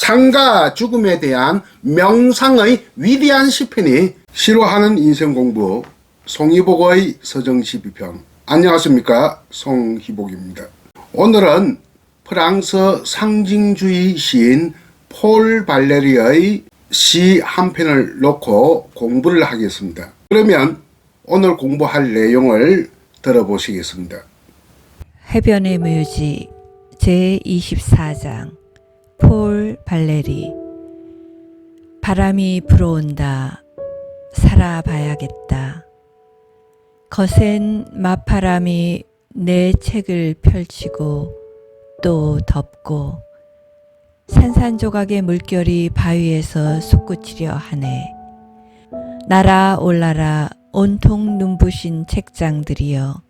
삶과 죽음에 대한 명상의 위대한 시편이 싫어하는 인생 공부 송희복의 서정시비평. 안녕하십니까, 송희복입니다. 오늘은 프랑스 상징주의 시인 폴 발레리의 시 한 편을 놓고 공부를 하겠습니다. 그러면 오늘 공부할 내용을 들어보시겠습니다. 해변의 묘지 제24장 폴 발레리. 바람이 불어온다. 살아봐야겠다. 거센 맞바람이 내 책을 펼치고 또 덮고 산산조각의 물결이 바위에서 솟구치려 하네. 날아 올라라 온통 눈부신 책장들이여.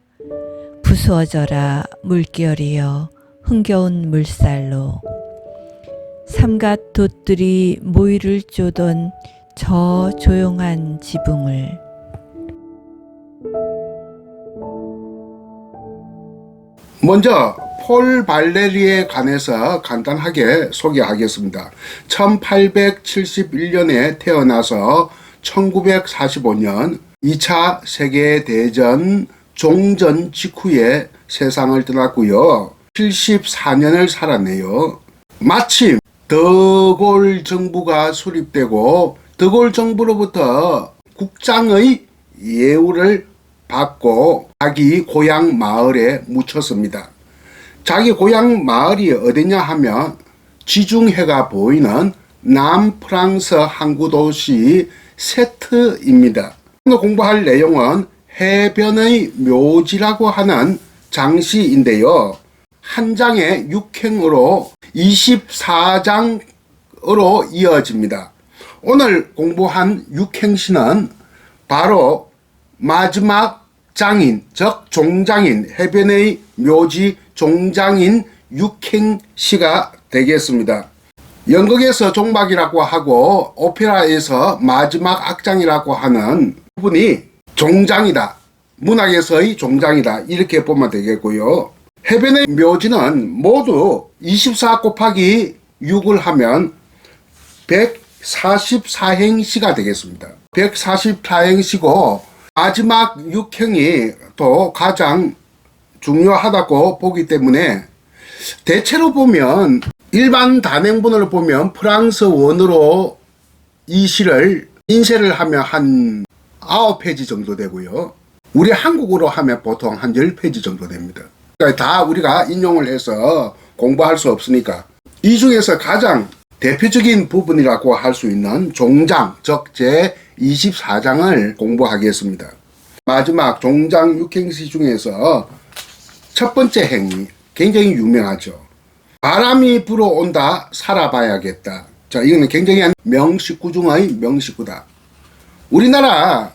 부수어져라 물결이여 흥겨운 물살로. 삼갓 돛들이 모이를 쪼던 저 조용한 지붕을. 먼저 폴 발레리에 관해서 간단하게 소개하겠습니다. 1871년에 태어나서 1945년 2차 세계대전 종전 직후에 세상을 떠났고요. 74년을 살았네요. 마침 드골 정부가 수립되고 드골 정부로부터 국장의 예우를 받고 자기 고향 마을에 묻혔습니다. 자기 고향 마을이 어디냐 하면 지중해가 보이는 남프랑스 항구 도시 세트입니다. 오늘 공부할 내용은 해변의 묘지라고 하는 장시인데요. 한 장의 6행으로 24장으로 이어집니다. 오늘 공부한 6행시는 바로 마지막 장인, 즉 종장인, 해변의 묘지 종장인 6행시가 되겠습니다. 연극에서 종막이라고 하고 오페라에서 마지막 악장이라고 하는 부분이 종장이다, 문학에서의 종장이다, 이렇게 보면 되겠고요. 해변의 묘지는 모두 24 곱하기 6을 하면 144행시가 되겠습니다. 144행시고 마지막 6행이 또 가장 중요하다고 보기 때문에 대체로 보면 일반 단행본을 보면 프랑스 원어로 이 시를 인쇄를 하면 한 9페이지 정도 되고요. 우리 한국어로 하면 보통 한 10페이지 정도 됩니다. 그러니까 다 우리가 인용을 해서 공부할 수 없으니까 이 중에서 가장 대표적인 부분이라고 할 수 있는 종장, 즉 제24장을 공부하겠습니다. 마지막 종장 6행시 중에서 첫 번째 행이 굉장히 유명하죠. 바람이 불어온다. 살아봐야겠다. 자, 이거는 굉장히 명식구 중의 명식구다. 우리나라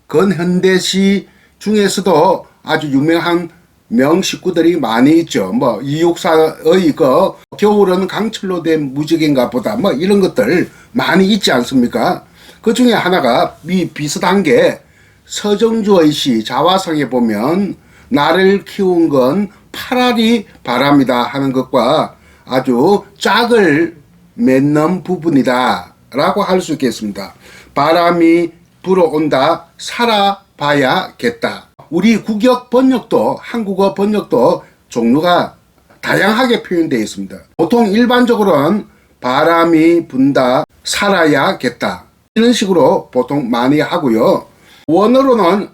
근현대시 중에서도 아주 유명한 명식구들이 많이 있죠. 뭐 이육사의 겨울은 강철로 된 무지개인가 보다, 뭐 이런 것들 많이 있지 않습니까? 그 중에 하나가 비슷한 게 서정주의 시 자화상에 보면 나를 키운 건 8알이 바람이다 하는 것과 아주 짝을 맺는 부분이다 라고 할 수 있겠습니다. 바람이 불어온다. 살아봐야겠다. 우리 국역 번역도, 한국어 번역도 종류가 다양하게 표현되어 있습니다. 보통 일반적으로는 바람이 분다. 살아야겠다. 이런 식으로 보통 많이 하고요. 원어로는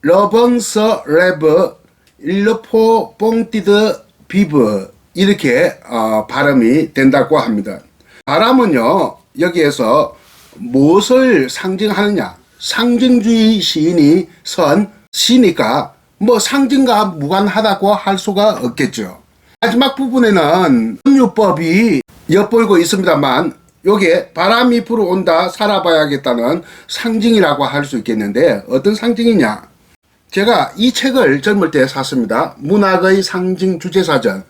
러벙스 레브 일르포 뽕띠드 비브 이렇게 발음이 된다고 합니다. 바람은요, 여기에서 무엇을 상징하느냐? 상징주의 시인이 쓴 시니까 뭐 상징과 무관하다고 할 수가 없겠죠. 마지막 부분에는 은유법이 엿보이고 있습니다만 요게 바람이 불어온다. 살아봐야겠다는 상징이라고 할 수 있겠는데 어떤 상징이냐? 제가 이 책을 젊을 때 샀습니다. 문학의 상징 주제사전.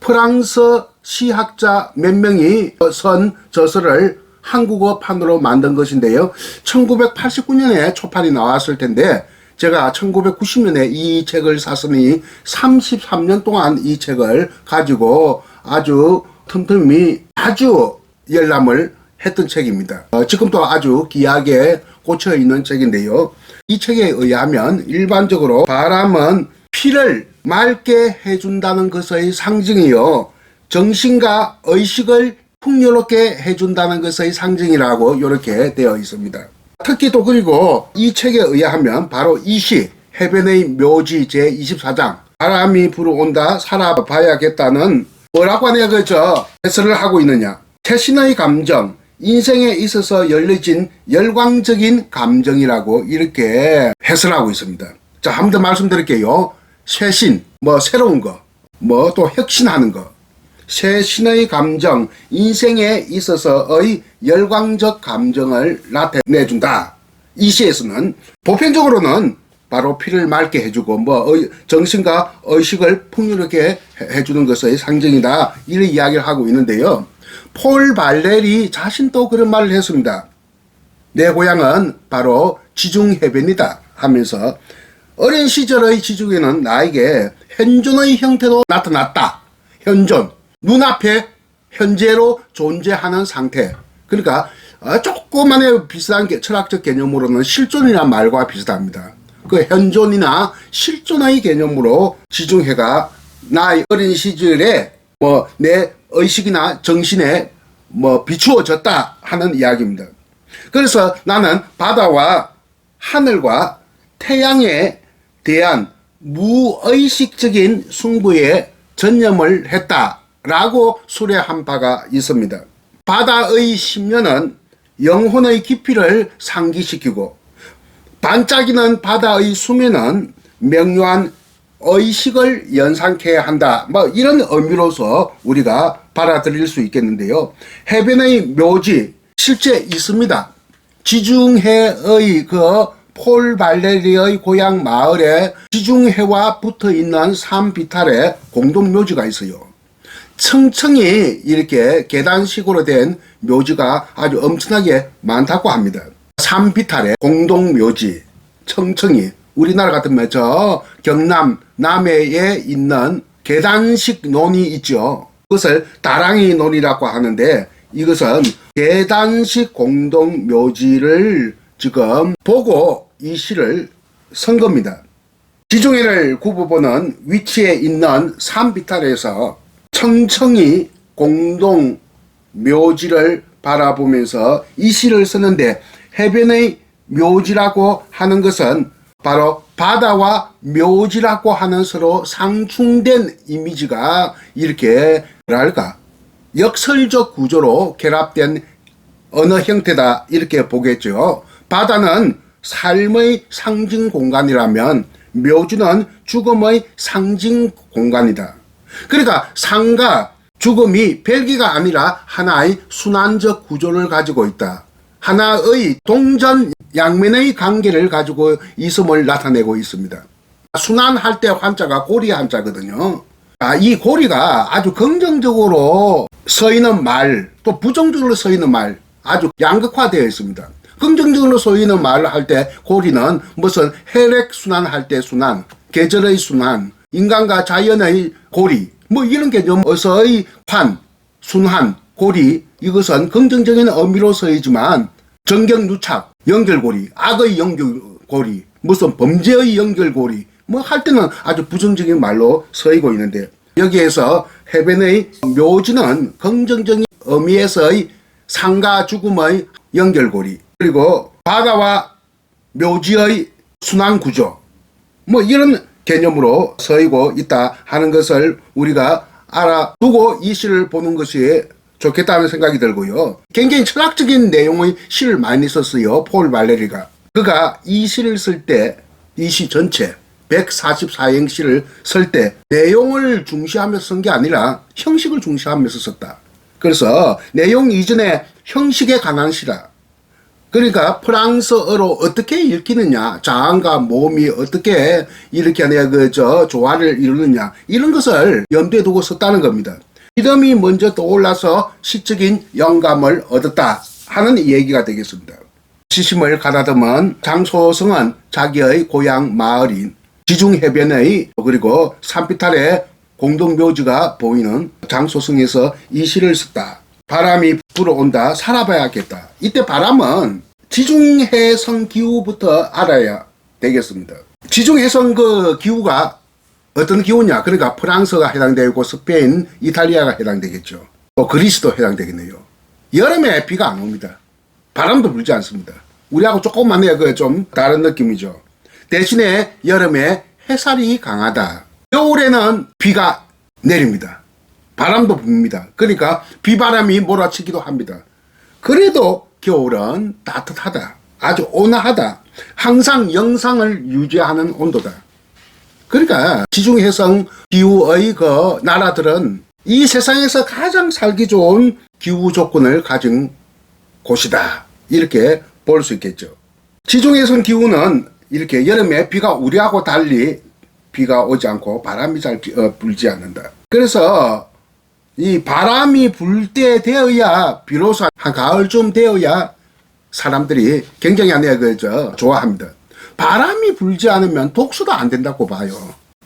프랑스 시학자 몇 명이 쓴 저서를 한국어판으로 만든 것인데요. 1989년에 초판이 나왔을 텐데 제가 1990년에 이 책을 샀으니 33년 동안 이 책을 가지고 아주 틈틈이 아주 열람을 했던 책입니다. 지금도 아주 귀하게 꽂혀 있는 책인데요. 이 책에 의하면 일반적으로 바람은 피를 맑게 해준다는 것의 상징이요, 정신과 의식을 풍요롭게 해준다는 것의 상징이라고 이렇게 되어 있습니다. 특히 또 그리고 이 책에 의하면 바로 이 시 해변의 묘지 제24장 바람이 불어온다 살아봐야겠다는 뭐라고 하냐 그저 해설을 하고 있느냐, 최신의 감정, 인생에 있어서 열려진 열광적인 감정이라고 이렇게 해설하고 있습니다. 자, 한 번 더 말씀드릴게요. 쇄신, 새로운 거, 또 혁신하는 거, 쇄신의 감정, 인생에 있어서의 열광적 감정을 나타내준다. 이 시에서는 보편적으로는 바로 피를 맑게 해주고 정신과 의식을 풍요롭게 해주는 것의 상징이다, 이런 이야기를 하고 있는데요. 폴 발레리 자신도 그런 말을 했습니다. 내 고향은 바로 지중해변이다 하면서 어린 시절의 지중해는 나에게 현존의 형태로 나타났다. 현존, 눈앞에 현재로 존재하는 상태. 그러니까 조그만의 비슷한 철학적 개념으로는 실존이라는 말과 비슷합니다. 그 현존이나 실존의 개념으로 지중해가 나의 어린 시절에 내 의식이나 정신에 비추어졌다 하는 이야기입니다. 그래서 나는 바다와 하늘과 태양에 대한 무의식적인 승부에 전념을 했다라고 수레한 바가 있습니다. 바다의 심연은 영혼의 깊이를 상기시키고 반짝이는 바다의 수면은 명료한 의식을 연상케 한다. 이런 의미로서 우리가 받아들일 수 있겠는데요. 해변의 묘지 실제 있습니다. 지중해의 폴 발레리의 고향 마을에 지중해와 붙어 있는 산 비탈에 공동 묘지가 있어요. 층층이 이렇게 계단식으로 된 묘지가 아주 엄청나게 많다고 합니다. 산 비탈에 공동 묘지, 층층이, 우리나라 같으면 저 경남 남해에 있는 계단식 논이 있죠. 그것을 다랑이 논이라고 하는데 이것은 계단식 공동 묘지를 지금 보고 이 시를 쓴 겁니다. 지중해를 굽어보는 위치에 있는 산 비탈에서 청청이 공동 묘지를 바라보면서 이 시를 쓰는데, 해변의 묘지라고 하는 것은 바로 바다와 묘지라고 하는 서로 상충된 이미지가 이렇게 역설적 구조로 결합된 언어 형태다, 이렇게 보겠죠. 바다는 삶의 상징 공간이라면 묘지는 죽음의 상징 공간이다. 그러니까 삶과 죽음이 별개가 아니라 하나의 순환적 구조를 가지고 있다. 하나의 동전 양면의 관계를 가지고 있음을 나타내고 있습니다. 순환할 때 환자가 고리 한자거든요. 이 고리가 아주 긍정적으로 서 있는 말, 또 부정적으로 서 있는 말, 아주 양극화되어 있습니다. 긍정적으로 서 있는 말을 할 때 고리는 무슨 혈액 순환할 때 순환, 계절의 순환, 인간과 자연의 고리, 이런 개념에서의 순환, 고리, 이것은 긍정적인 의미로 쓰이지만 정경유착, 연결고리, 악의 연결고리, 무슨 범죄의 연결고리 할 때는 아주 부정적인 말로 쓰이고 있는데, 여기에서 해변의 묘지는 긍정적인 의미에서의 삶과 죽음의 연결고리, 그리고 바다와 묘지의 순환구조, 이런 개념으로 쓰이고 있다 하는 것을 우리가 알아두고 이 시를 보는 것이 좋겠다는 생각이 들고요. 굉장히 철학적인 내용의 시를 많이 썼어요, 폴 발레리가. 그가 이 시를 쓸 때, 이 시 전체 144행 시를 쓸 때 내용을 중시하면서 쓴 게 아니라 형식을 중시하면서 썼다. 그래서 내용 이전에 형식에 관한 시라. 그러니까 프랑스어로 어떻게 읽히느냐, 자음과 모음이 어떻게 이렇게 조화를 이루느냐, 이런 것을 염두에 두고 썼다는 겁니다. 이름이 먼저 떠올라서 시적인 영감을 얻었다 하는 얘기가 되겠습니다. 시심을 가다듬은 장소성은 자기의 고향 마을인 지중해변의 그리고 산비탈의 공동묘지가 보이는 장소성에서 이 시를 썼다. 바람이 불어온다. 살아봐야겠다. 이때 바람은 지중해성 기후부터 알아야 되겠습니다. 지중해성 그 기후가 어떤 기후냐? 그러니까 프랑스가 해당되고 스페인, 이탈리아가 해당되겠죠. 또 그리스도 해당되겠네요. 여름에 비가 안 옵니다. 바람도 불지 않습니다. 우리하고 조금만 좀 다른 느낌이죠. 대신에 여름에 해살이 강하다. 겨울에는 비가 내립니다. 바람도 붑니다. 그러니까 비바람이 몰아치기도 합니다. 그래도 겨울은 따뜻하다. 아주 온화하다. 항상 영상을 유지하는 온도다. 그러니까 지중해성 기후의 그 나라들은 이 세상에서 가장 살기 좋은 기후 조건을 가진 곳이다. 이렇게 볼 수 있겠죠. 지중해성 기후는 이렇게 여름에 비가 우리하고 달리 비가 오지 않고 바람이 잘 불지 않는다. 그래서 이 바람이 불 때 되어야 비로소 한 가을쯤 되어야 사람들이 굉장히 좋아합니다. 바람이 불지 않으면 독수도 안 된다고 봐요.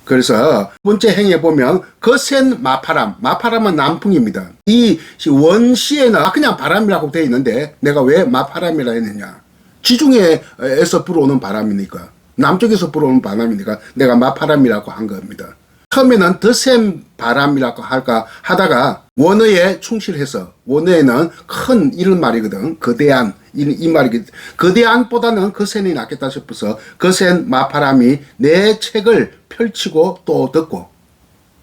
그래서 두 번째 행에 보면 거센 마파람, 마파람은 남풍입니다. 이 원시에는 그냥 바람이라고 되어 있는데 내가 왜 마파람이라 했느냐? 지중해에서 불어오는 바람이니까, 남쪽에서 불어오는 바람이니까 내가 마파람이라고 한 겁니다. 처음에는 더 센 바람이라고 할까 하다가 원어에 충실해서, 원어에는 큰 이런 말이거든. 거대한 이 말이거든. 거대한보다는 거센이 낫겠다 싶어서 거센 마파람이 내 책을 펼치고 또 덮고,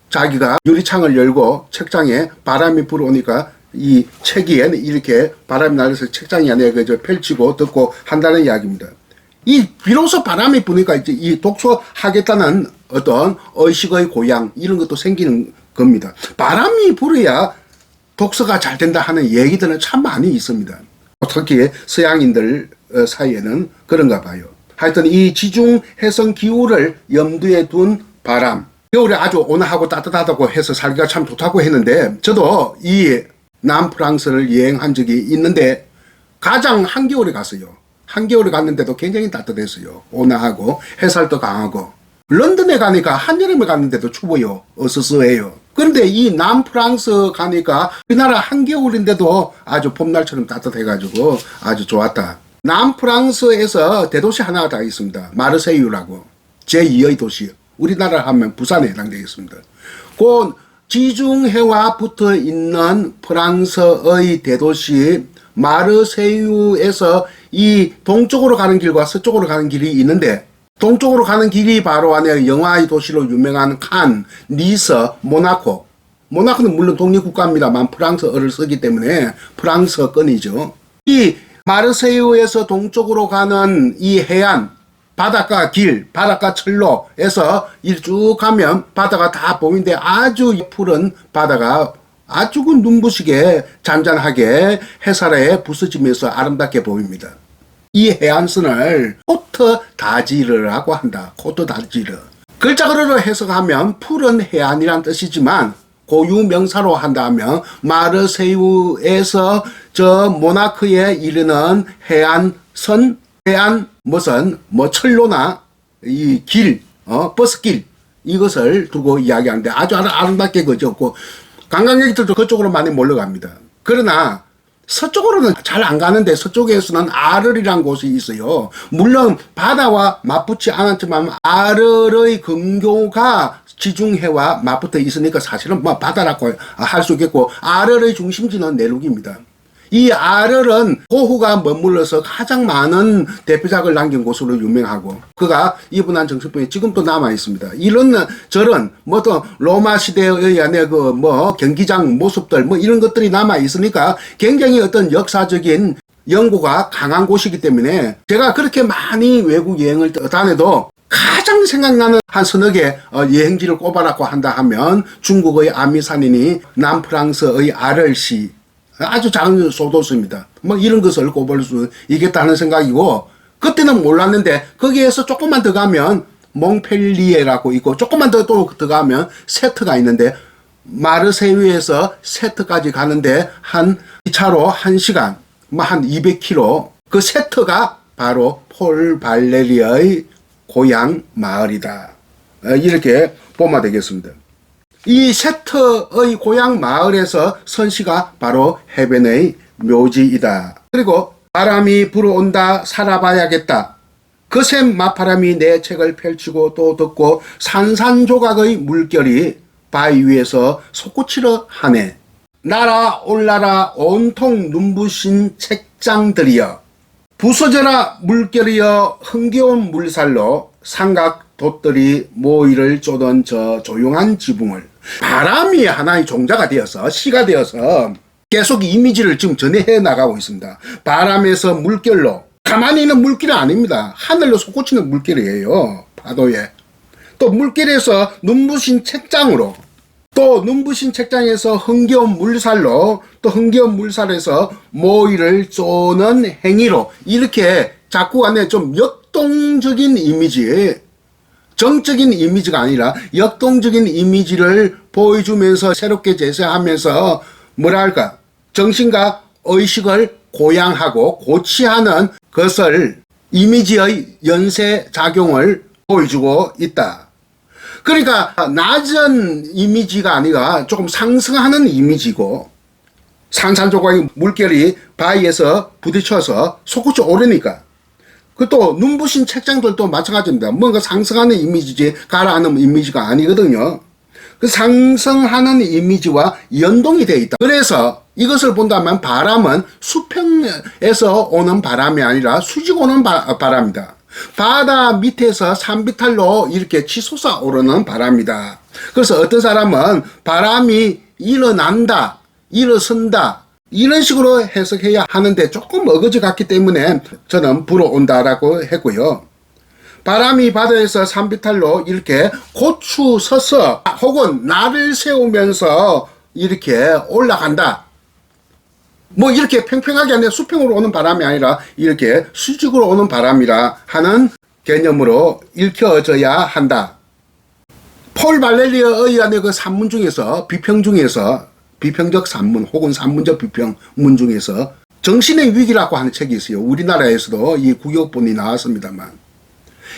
자기가 유리창을 열고 책장에 바람이 불어오니까 이 책위에는 이렇게 바람이 날려서 책장이 안에 펼치고 덮고 한다는 이야기입니다. 이 비로소 바람이 부니까 이제 이 독서하겠다는 어떤 의식의 고양 이런 것도 생기는 겁니다. 바람이 불어야 독서가 잘 된다 하는 얘기들은 참 많이 있습니다. 특히 서양인들 사이에는 그런가 봐요. 하여튼 이 지중해성 기후를 염두에 둔 바람, 겨울에 아주 온화하고 따뜻하다고 해서 살기가 참 좋다고 했는데, 저도 이 남프랑스를 여행한 적이 있는데 가장 한겨울에 갔어요. 한겨울에 갔는데도 굉장히 따뜻했어요. 온화하고 해살도 강하고. 런던에 가니까 한여름에 갔는데도 추워요. 어스스해요. 그런데 이 남프랑스 가니까 우리나라 한겨울인데도 아주 봄날처럼 따뜻해가지고 아주 좋았다. 남프랑스에서 대도시 하나가 다 있습니다. 마르세유라고. 제2의 도시. 우리나라 하면 부산에 해당되겠습니다. 그 지중해와 붙어 있는 프랑스의 대도시 마르세유에서 이 동쪽으로 가는 길과 서쪽으로 가는 길이 있는데, 동쪽으로 가는 길이 바로 안에 영화의 도시로 유명한 칸, 니스, 모나코. 모나코는 물론 독립국가입니다만 프랑스어를 쓰기 때문에 프랑스어권이죠. 이 마르세유에서 동쪽으로 가는 이 해안, 바닷가 길, 바닷가 철로에서 쭉 가면 바다가 다 보이는데 아주 푸른 바다가 아주 눈부시게 잔잔하게 해살에 부서지면서 아름답게 보입니다. 이 해안선을 코트 다지르라고 한다. 코트 다지르. 글자그대로 해석하면 푸른 해안이란 뜻이지만 고유 명사로 한다면 마르세유에서 저 모나크에 이르는 해안선, 해안 무슨 철로나 이 길, 버스길 이것을 두고 이야기하는데 아주 아름답게 그렸고 관광객들도 그쪽으로 많이 몰려갑니다. 그러나 서쪽으로는 잘 안 가는데 서쪽에서는 아르리라는 곳이 있어요. 물론 바다와 맞붙지 않았지만 아르의 근교가 지중해와 맞붙어 있으니까 사실은 바다라고 할 수 있겠고, 아르의 중심지는 내륙입니다. 이 아르는 고흐가 머물러서 가장 많은 대표작을 남긴 곳으로 유명하고, 그가 이분한 정신병이 지금도 남아 있습니다. 이런 저런 또 로마 시대의 안에 경기장 모습들 이런 것들이 남아 있으니까 굉장히 어떤 역사적인 연고가 강한 곳이기 때문에 제가 그렇게 많이 외국 여행을 다녀도 가장 생각나는 한 서너 개 여행지를 꼽아라고 한다 하면 중국의 아미산이니 남프랑스의 아르시, 아주 작은 소도수입니다. 이런 것을 꼽을 수 있겠다는 생각이고, 그때는 몰랐는데 거기에서 조금만 더 가면 몽펠리에라고 있고, 조금만 더 더 가면 세트가 있는데, 마르세유에서 세트까지 가는데 한 차로 1시간, 한 200km. 그 세트가 바로 폴 발레리의 고향 마을이다. 이렇게 보면 되겠습니다. 이 세터의 고향 마을에서 선시가 바로 해변의 묘지이다. 그리고 바람이 불어온다 살아봐야겠다. 거센 맞바람이 내 책을 펼치고 또 덮고 산산조각의 물결이 바위 위에서 솟구치러 하네. 날아 올라라 온통 눈부신 책장들이여. 부서져라 물결이여 흥겨운 물살로 삼각 돛들이 모이를 쪼던 저 조용한 지붕을. 바람이 하나의 종자가 되어서 시가 되어서 계속 이미지를 지금 전해해 나가고 있습니다. 바람에서 물결로, 가만히 있는 물결이 아닙니다. 하늘로 솟구치는 물결이에요. 파도에. 또 물결에서 눈부신 책장으로, 또 눈부신 책장에서 흥겨운 물살로, 또 흥겨운 물살에서 모이를 쪼는 행위로, 이렇게 자꾸 안에 좀 역동적인 이미지, 정적인 이미지가 아니라 역동적인 이미지를 보여주면서 새롭게 제시하면서 뭐랄까, 정신과 의식을 고양하고 고치하는 것을, 이미지의 연쇄작용을 보여주고 있다. 그러니까 낮은 이미지가 아니라 조금 상승하는 이미지고, 산산조각의 물결이 바위에서 부딪혀서 솟구쳐 오르니까. 그 또 눈부신 책장들도 마찬가지입니다. 뭔가 상승하는 이미지지 가라앉는 이미지가 아니거든요. 그 상승하는 이미지와 연동이 되어 있다. 그래서 이것을 본다면 바람은 수평에서 오는 바람이 아니라 수직 오는 바람이다. 바다 밑에서 산비탈로 이렇게 치솟아 오르는 바람이다. 그래서 어떤 사람은 바람이 일어난다, 일어선다, 이런 식으로 해석해야 하는데 조금 어거지 같기 때문에 저는 불어온다라고 했고요. 바람이 바다에서 산비탈로 이렇게 고추 서서 혹은 날을 세우면서 이렇게 올라간다. 뭐 이렇게 평평하게 아니라 수평으로 오는 바람이 아니라 이렇게 수직으로 오는 바람이라 하는 개념으로 읽혀져야 한다. 폴 발레리의 그 산문 중에서, 비평 중에서, 비평적 산문 혹은 산문적 비평문 중에서 정신의 위기라고 하는 책이 있어요. 우리나라에서도 이 국역본이 나왔습니다만,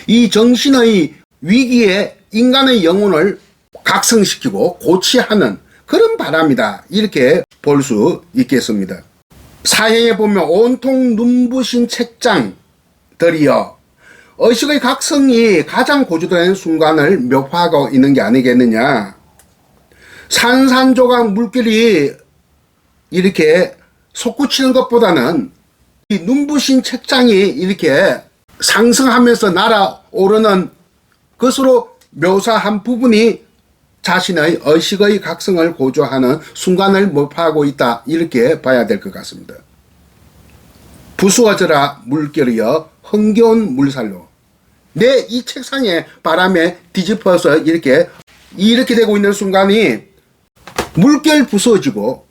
이 정신의 위기에 인간의 영혼을 각성시키고 고치하는 그런 바람이다, 이렇게 볼 수 있겠습니다. 사행에 보면 온통 눈부신 책장들이여, 의식의 각성이 가장 고조된 순간을 묘사하고 있는 게 아니겠느냐. 산산조각 물결이 이렇게 솟구치는 것보다는 이 눈부신 책장이 이렇게 상승하면서 날아오르는 것으로 묘사한 부분이 자신의 의식의 각성을 고조하는 순간을 묘사하고 있다, 이렇게 봐야 될 것 같습니다. 부수어져라 물결이여 흥겨운 물살로. 내 이 책상에 바람에 뒤집어서 이렇게 되고 있는 순간이 물결 부서지고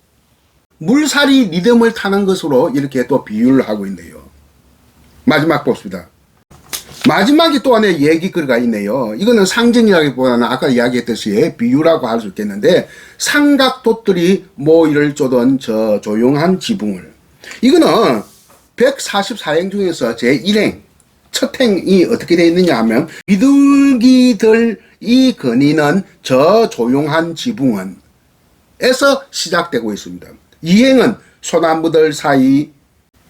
물살이 리듬을 타는 것으로 이렇게 또 비유를 하고 있네요. 마지막 봅시다. 마지막에 또 하나의 얘기거리가 있네요. 이거는 상징이라기보다는 아까 이야기했듯이 비유라고 할 수 있겠는데, 삼각돛들이 모이를 쪼던 저 조용한 지붕을. 이거는 144행 중에서 제1행, 첫 행이 어떻게 되어 있느냐 하면, 비둘기들이 거니는 저 조용한 지붕은 에서 시작되고 있습니다. 2행은 소나무들 사이,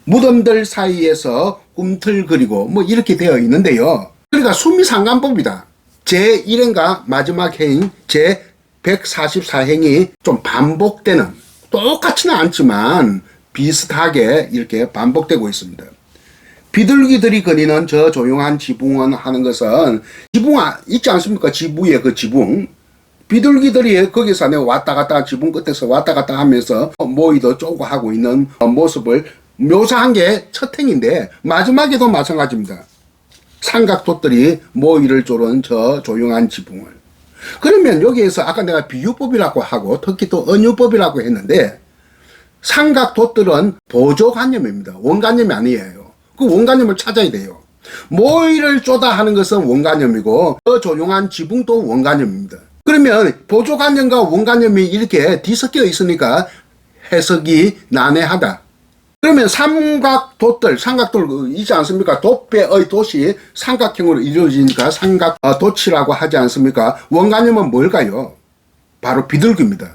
무덤들 사이에서 꿈틀거리고 뭐 이렇게 되어 있는데요. 그러니까 수미상관법이다. 제1행과 마지막 행인 제144행이 좀 반복되는, 똑같지는 않지만 비슷하게 이렇게 반복되고 있습니다. 비둘기들이 거니는 저 조용한 지붕은 하는 것은, 지붕 있지 않습니까? 지부의 그 지붕. 비둘기들이 거기서 왔다 갔다, 지붕 끝에서 왔다 갔다 하면서 모이도 쪼고 하고 있는 모습을 묘사한 게 첫 행인데, 마지막에도 마찬가지입니다. 삼각돛들이 모이를 쪼는 저 조용한 지붕을. 그러면 여기에서 아까 내가 비유법이라고 하고 특히 또 은유법이라고 했는데, 삼각돛들은 보조관념입니다. 원관념이 아니에요. 그 원관념을 찾아야 돼요. 모이를 쪼다 하는 것은 원관념이고, 저 조용한 지붕도 원관념입니다. 그러면 보조관념과 원관념이 이렇게 뒤섞여 있으니까 해석이 난해하다. 그러면 삼각돛들 있지 않습니까? 돛배의 돛이 삼각형으로 이루어지니까 삼각돛이라고 하지 않습니까? 원관념은 뭘까요? 바로 비둘기입니다.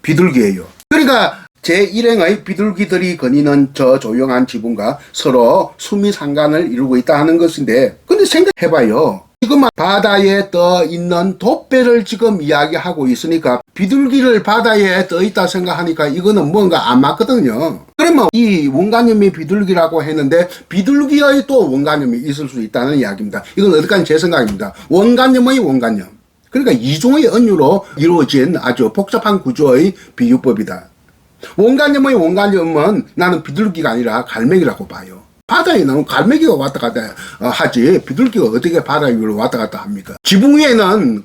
비둘기예요. 그러니까 제1행의 비둘기들이 거니는 저 조용한 지붕과 서로 수미상관을 이루고 있다 하는 것인데, 근데 생각해봐요. 지금 바다에 떠 있는 돛배를 지금 이야기하고 있으니까 비둘기를 바다에 떠 있다 생각하니까 이거는 뭔가 안 맞거든요. 그러면 이 원관념이 비둘기라고 했는데 비둘기의 또 원관념이 있을 수 있다는 이야기입니다. 이건 어디까지 제 생각입니다. 원관념의 원관념. 그러니까 이중의 언유로 이루어진 아주 복잡한 구조의 비유법이다. 원관념의 원관념은 나는 비둘기가 아니라 갈매기라고 봐요. 바다에는 갈매기가 왔다 갔다 하지 비둘기가 어떻게 바다 위로 왔다 갔다 합니까? 지붕 위에는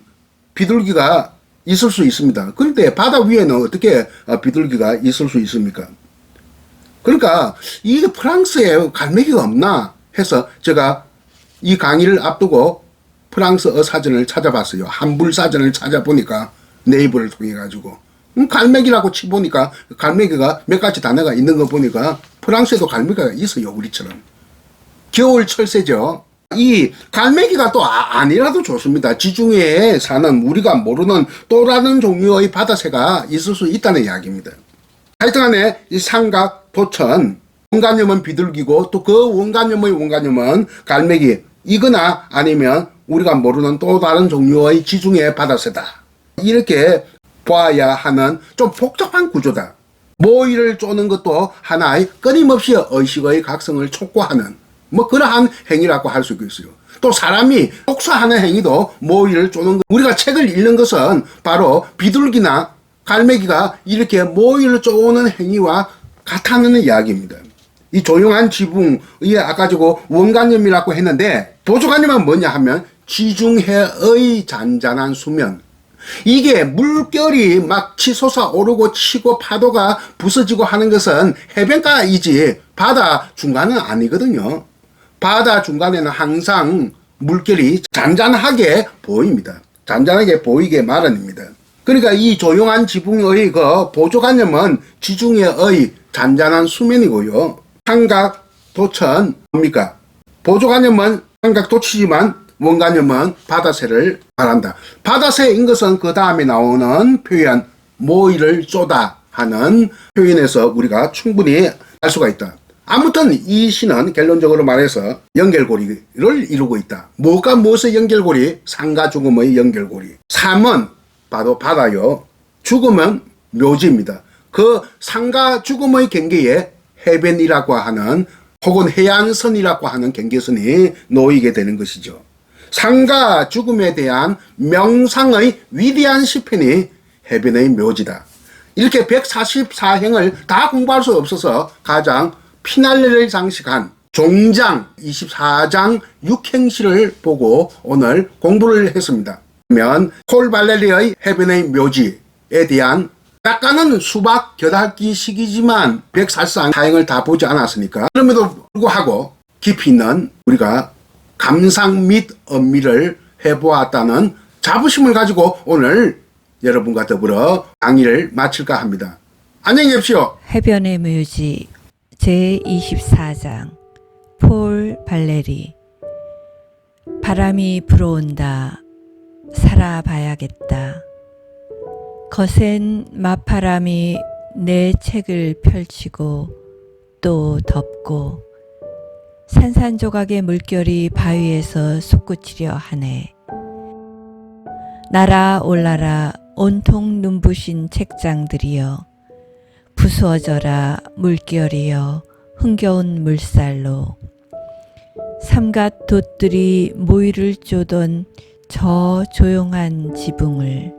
비둘기가 있을 수 있습니다. 그런데 바다 위에는 어떻게 비둘기가 있을 수 있습니까? 그러니까 이게 프랑스에 갈매기가 없나 해서 제가 이 강의를 앞두고 프랑스어 사전을 찾아봤어요. 한불 사전을 찾아보니까 네이버를 통해 가지고 갈매기라고 치보니까 갈매기가 몇 가지 단어가 있는 거 보니까 프랑스에도 갈매기가 있어요. 우리처럼. 겨울 철새죠. 이 갈매기가 또 아니라도 좋습니다. 지중해에 사는 우리가 모르는 또 다른 종류의 바다새가 있을 수 있다는 이야기입니다. 하여튼간에 이 삼각, 도천, 원관념은 비둘기고 또 그 원관념의 원관념은 갈매기 이거나 아니면 우리가 모르는 또 다른 종류의 지중해 바다새다. 이렇게 봐야 하는 좀 복잡한 구조다. 모이를 쪼는 것도 하나의 끊임없이 의식의 각성을 촉구하는 뭐 그러한 행위라고 할 수 있어요. 또 사람이 독서하는 행위도 모이를 쪼는 것. 우리가 책을 읽는 것은 바로 비둘기나 갈매기가 이렇게 모이를 쪼는 행위와 같다는 이야기입니다. 이 조용한 지붕, 이게 아까 저거 원관념이라고 했는데 보조관념은 뭐냐 하면 지중해의 잔잔한 수면. 이게 물결이 막 치솟아 오르고 치고 파도가 부서지고 하는 것은 해변가이지 바다 중간은 아니거든요. 바다 중간에는 항상 물결이 잔잔하게 보입니다. 잔잔하게 보이게 마련입니다. 그러니까 이 조용한 지붕의 그 보조관념은 지중해의 잔잔한 수면이고요. 삼각, 도천 뭡니까? 보조관념은 삼각 도치지만 원관념은 바다새를 말한다. 바다새인 것은 그 다음에 나오는 표현 모이를 쪼다 하는 표현에서 우리가 충분히 알 수가 있다. 아무튼 이 시는 결론적으로 말해서 연결고리를 이루고 있다. 뭐가 무엇의 연결고리? 상과 죽음의 연결고리. 삶은 바로 바다요. 죽음은 묘지입니다. 그 상과 죽음의 경계에 해변이라고 하는 혹은 해안선이라고 하는 경계선이 놓이게 되는 것이죠. 상과 죽음에 대한 명상의 위대한 시편이 해변의 묘지다. 이렇게 144행을 다 공부할 수 없어서 가장 피날레를 장식한 종장 24장 6행시를 보고 오늘 공부를 했습니다. 그러면 폴 발레리의 해변의 묘지에 대한 약간은 수박 겨닫기 시기지만 144행을 다 보지 않았으니까 그럼에도 불구하고 깊이 있는 우리가 감상 및 음미를 해보았다는 자부심을 가지고 오늘 여러분과 더불어 강의를 마칠까 합니다. 안녕히 계십시오. 해변의 묘지 제24장 폴 발레리. 바람이 불어온다. 살아봐야겠다. 거센 맞바람이 내 책을 펼치고 또 덮고 산산조각의 물결이 바위에서 솟구치려 하네. 날아 올라라 온통 눈부신 책장들이여. 부수어져라 물결이여 흥겨운 물살로. 삼갓 돛들이 모이를 쪼던 저 조용한 지붕을